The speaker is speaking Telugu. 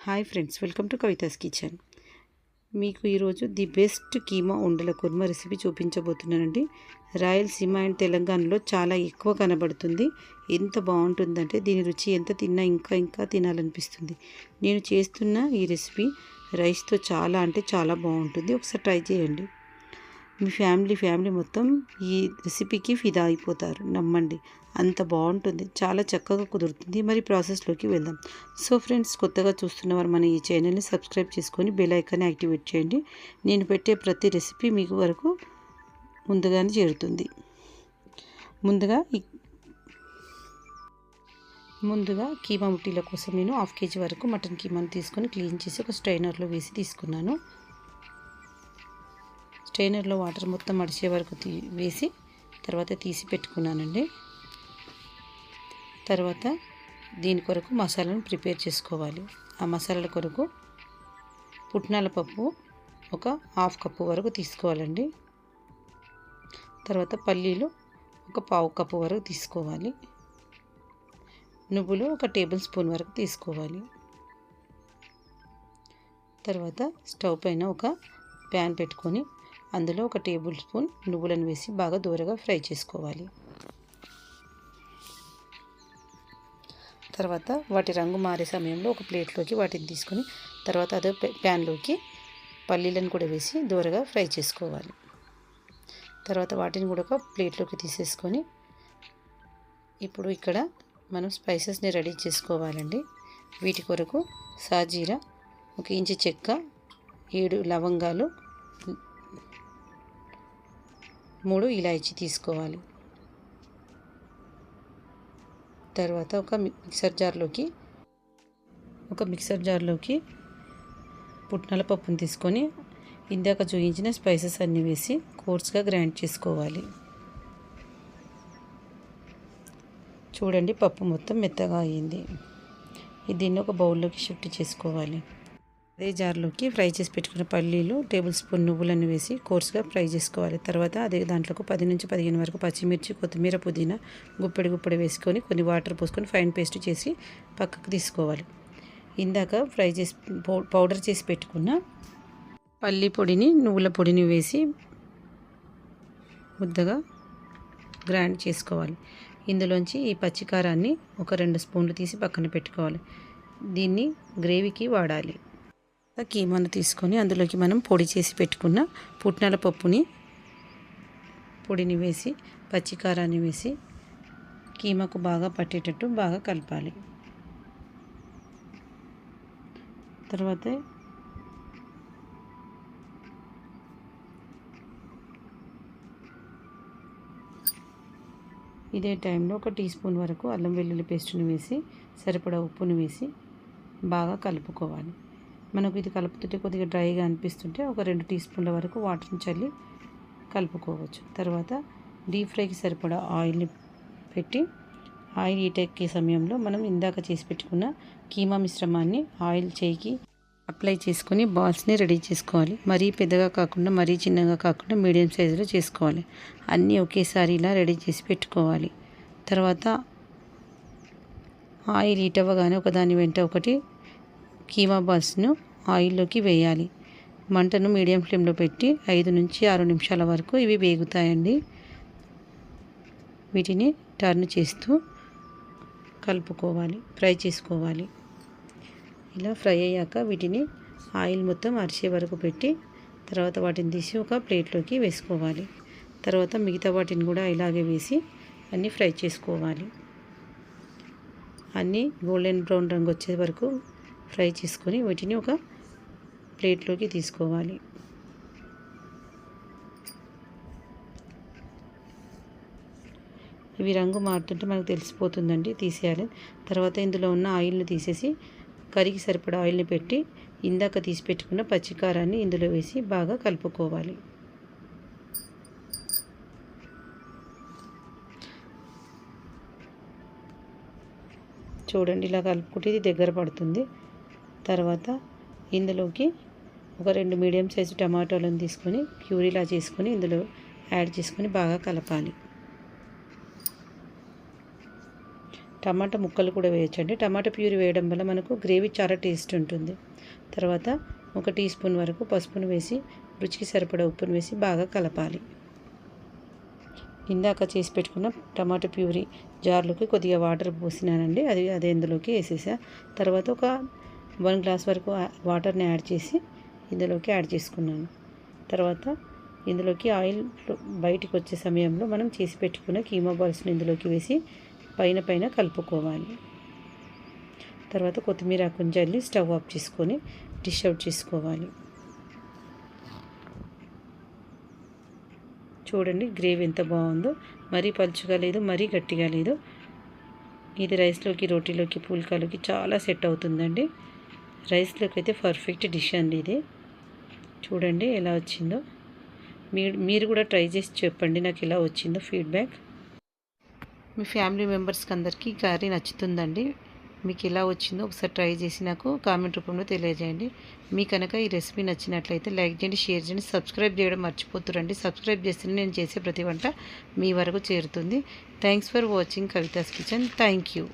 Hi friends, welcome to Kavitha's kitchen. మీకు ఈరోజు ది బెస్ట్ కీమా ఉండల కుర్మా రెసిపీ చూపించబోతున్నానండి. రాయలసీమ అండ్ తెలంగాణలో చాలా ఎక్కువ కనబడుతుంది. ఎంత బాగుంటుందంటే దీని రుచి ఎంత తిన్నా ఇంకా తినాలనిపిస్తుంది. నేను చేస్తున్న ఈ రెసిపీ రైస్తో చాలా బాగుంటుంది. ఒకసారి ట్రై చేయండి. మీ ఫ్యామిలీ మొత్తం ఈ రెసిపీకి ఫిదా అయిపోతారు, నమ్మండి. అంత బాగుంటుంది, చాలా చక్కగా కుదురుతుంది. మరి ప్రాసెస్లోకి వెళ్దాం. సో ఫ్రెండ్స్, కొత్తగా చూస్తున్నవారు మన ఈ ఛానల్ని సబ్స్క్రైబ్ చేసుకొని బెల్ ఐకాన్ని యాక్టివేట్ చేయండి. నేను పెట్టే ప్రతి రెసిపీ మీకు వరకు ముందుగానే చేరుతుంది. ముందుగా కీమా ముట్టీల కోసం నేను 1/2 kg వరకు మటన్ కీమాను తీసుకొని క్లీన్ చేసి ఒక స్ట్రైనర్లో వేసి తీసుకున్నాను. స్ట్రైనర్లో వాటర్ మొత్తం మడిచే వరకు వేసి తర్వాత తీసి పెట్టుకున్నానండి. తర్వాత దీని కొరకు మసాలాను ప్రిపేర్ చేసుకోవాలి. ఆ మసాలాల కొరకు పుట్నాల పప్పు ఒక 1/2 కప్పు వరకు తీసుకోవాలండి. తర్వాత పల్లీలు ఒక 1/4 కప్పు వరకు తీసుకోవాలి. నువ్వులు ఒక టేబుల్ స్పూన్ వరకు తీసుకోవాలి. తర్వాత స్టవ్ పైన ఒక ప్యాన్ పెట్టుకొని అందులో ఒక టేబుల్ స్పూన్ నువ్వులను వేసి బాగా దూరగా ఫ్రై చేసుకోవాలి. తర్వాత వాటి రంగు మారే సమయంలో ఒక ప్లేట్లోకి వాటిని తీసుకొని తర్వాత అదే ప్యాన్లోకి పల్లీలను కూడా వేసి దూరగా ఫ్రై చేసుకోవాలి. తర్వాత వాటిని కూడా ఒక ప్లేట్లోకి తీసేసుకొని ఇప్పుడు ఇక్కడ మనం స్పైసెస్ని రెడీ చేసుకోవాలండి. వీటి కొరకు సాజీరా, 1 ఇంచు చెక్క, 7 లవంగాలు, 3 ఇలాచీ తీసుకోవాలి. తర్వాత ఒక మిక్సర్ జార్లోకి పుట్నాల పప్పును తీసుకొని ఇందాక చూపించిన స్పైసెస్ అన్నీ వేసి కోర్స్గా గ్రైండ్ చేసుకోవాలి. చూడండి, పప్పు మొత్తం మెత్తగా అయ్యింది. దీన్ని ఒక బౌల్లోకి షిఫ్ట్ చేసుకోవాలి. అదే జార్లోకి ఫ్రై చేసి పెట్టుకున్న పల్లీలు, టేబుల్ స్పూన్ నువ్వులను వేసి కోర్స్గా ఫ్రై చేసుకోవాలి. తర్వాత అదే దాంట్లోకి 10 నుంచి 15 వరకు పచ్చిమిర్చి, కొత్తిమీర, పుదీనా గుప్పెడు వేసుకొని కొన్ని వాటర్ పోసుకొని ఫైన్ పేస్ట్ చేసి పక్కకు తీసుకోవాలి. ఇందాక పౌడర్ చేసి పెట్టుకున్న పల్లి పొడిని, నువ్వుల పొడిని వేసి ముద్దగా గ్రైండ్ చేసుకోవాలి. ఇందులోంచి ఈ పచ్చికారాన్ని ఒక 2 స్పూన్లు తీసి పక్కన పెట్టుకోవాలి. దీన్ని గ్రేవీకి వాడాలి. కీమాను తీసుకొని అందులోకి మనం పొడి చేసి పెట్టుకున్న పుట్నాల పొడిని వేసి పచ్చికారాన్ని వేసి కీమాకు బాగా పట్టేటట్టు బాగా కలపాలి. తర్వాత ఇదే టైంలో 1 టీ స్పూన్ వరకు అల్లం వెల్లుల్లి పేస్ట్ని వేసి సరిపడా ఉప్పును వేసి బాగా కలుపుకోవాలి. మనకు ఇది కలుపుతుంటే కొద్దిగా డ్రైగా అనిపిస్తుంటే ఒక 2 టీ స్పూన్ల వరకు వాటర్ని చల్లి కలుపుకోవచ్చు. తర్వాత డీప్ ఫ్రైకి సరిపడా ఆయిల్ని పెట్టి ఆయిల్ హీట్ ఎక్కే సమయంలో మనం ఇందాక చేసి పెట్టుకున్న కీమా మిశ్రమాన్ని ఆయిల్ చేయికి అప్లై చేసుకొని బాల్స్ని రెడీ చేసుకోవాలి. మరీ పెద్దగా కాకుండా మరీ చిన్నగా కాకుండా మీడియం సైజులో చేసుకోవాలి. అన్నీ ఒకేసారి ఇలా రెడీ చేసి పెట్టుకోవాలి. తర్వాత ఆయిల్ హీట్ అవ్వగానే ఒకదాని వెంట ఒకటి కీమా బాల్స్ను ఆయిల్లోకి వేయాలి. మంటను మీడియం ఫ్లేమ్లో పెట్టి 5 నుంచి 6 నిమిషాల వరకు ఇవి వేగుతాయండి. వీటిని టర్న్ చేస్తూ కలుపుకోవాలి, ఫ్రై చేసుకోవాలి. ఇలా ఫ్రై అయ్యాక వీటిని ఆయిల్ మొత్తం అరిసే వరకు పెట్టి తర్వాత వాటిని తీసి ఒక ప్లేట్లోకి వేసుకోవాలి. తర్వాత మిగతా వాటిని కూడా ఇలాగే వేసి అన్నీ ఫ్రై చేసుకోవాలి. అన్నీ గోల్డెన్ బ్రౌన్ రంగు వచ్చే వరకు ఫ్రై చేసుకొని వీటిని ఒక ప్లేట్లోకి తీసుకోవాలి. ఇవి రంగు మారుతుంటే మనకు తెలిసిపోతుందండి, తీసేయాలి. తర్వాత ఇందులో ఉన్న ఆయిల్ని తీసేసి కర్రీకి సరిపడా ఆయిల్ని పెట్టి ఇందాక తీసి పెట్టుకున్న పచ్చికారాన్ని ఇందులో వేసి బాగా కలుపుకోవాలి. చూడండి, ఇలా కలుపుకుంటే ఇది దగ్గర పడుతుంది. తర్వాత ఇందులోకి ఒక 2 మీడియం సైజు టమాటోలను తీసుకొని ప్యూరీలా చేసుకొని ఇందులో యాడ్ చేసుకొని బాగా కలపాలి. టమాటా ముక్కలు కూడా వేయచ్చండి. టమాటా ప్యూరీ వేయడం వల్ల మనకు గ్రేవీ చాలా టేస్ట్ ఉంటుంది. తర్వాత 1 టీ స్పూన్ వరకు పసుపును వేసి రుచికి సరిపడా ఉప్పును వేసి బాగా కలపాలి. ఇందాక చేసి పెట్టుకున్న టమాటా ప్యూరీ జార్లోకి కొద్దిగా వాటర్ పోసినానండి. అది ఇందులోకి వేసేసా. తర్వాత ఒక 1 గ్లాస్ వరకు వాటర్ని యాడ్ చేసి ఇందులోకి యాడ్ చేసుకున్నాను. తర్వాత ఇందులోకి ఆయిల్ బయటికి వచ్చే సమయంలో మనం చేసి పెట్టుకున్న కీమా బాల్స్ని ఇందులోకి వేసి పైన కలుపుకోవాలి. తర్వాత కొత్తిమీర ఆకుని జల్లి స్టవ్ ఆఫ్ చేసుకొని డిష్ అవుట్ చేసుకోవాలి. చూడండి గ్రేవీ ఎంత బాగుందో. మరీ పలుచగా లేదు, మరీ గట్టిగా లేదు. ఇది రైస్లోకి, రోటీలోకి, పుల్కాలోకి చాలా సెట్ అవుతుందండి. రైస్లోకి అయితే పర్ఫెక్ట్ డిష్ అండి ఇది. చూడండి ఎలా వచ్చిందో. మీరు కూడా ట్రై చేసి చెప్పండి నాకు ఎలా వచ్చిందో ఫీడ్బ్యాక్. మీ ఫ్యామిలీ మెంబర్స్కి అందరికీ కర్రీ నచ్చుతుందండి. మీకు ఎలా వచ్చిందో ఒకసారి ట్రై చేసి నాకు కామెంట్ రూపంలో తెలియజేయండి. మీ కనుక ఈ రెసిపీ నచ్చినట్లయితే లైక్ చేయండి, షేర్ చేయండి, సబ్స్క్రైబ్ చేయడం మర్చిపోతురండి. సబ్స్క్రైబ్ చేస్తేనే నేను చేసే ప్రతి వంట మీ వరకు చేరుతుంది. Thanks for watching Kavitha's kitchen. Thank you.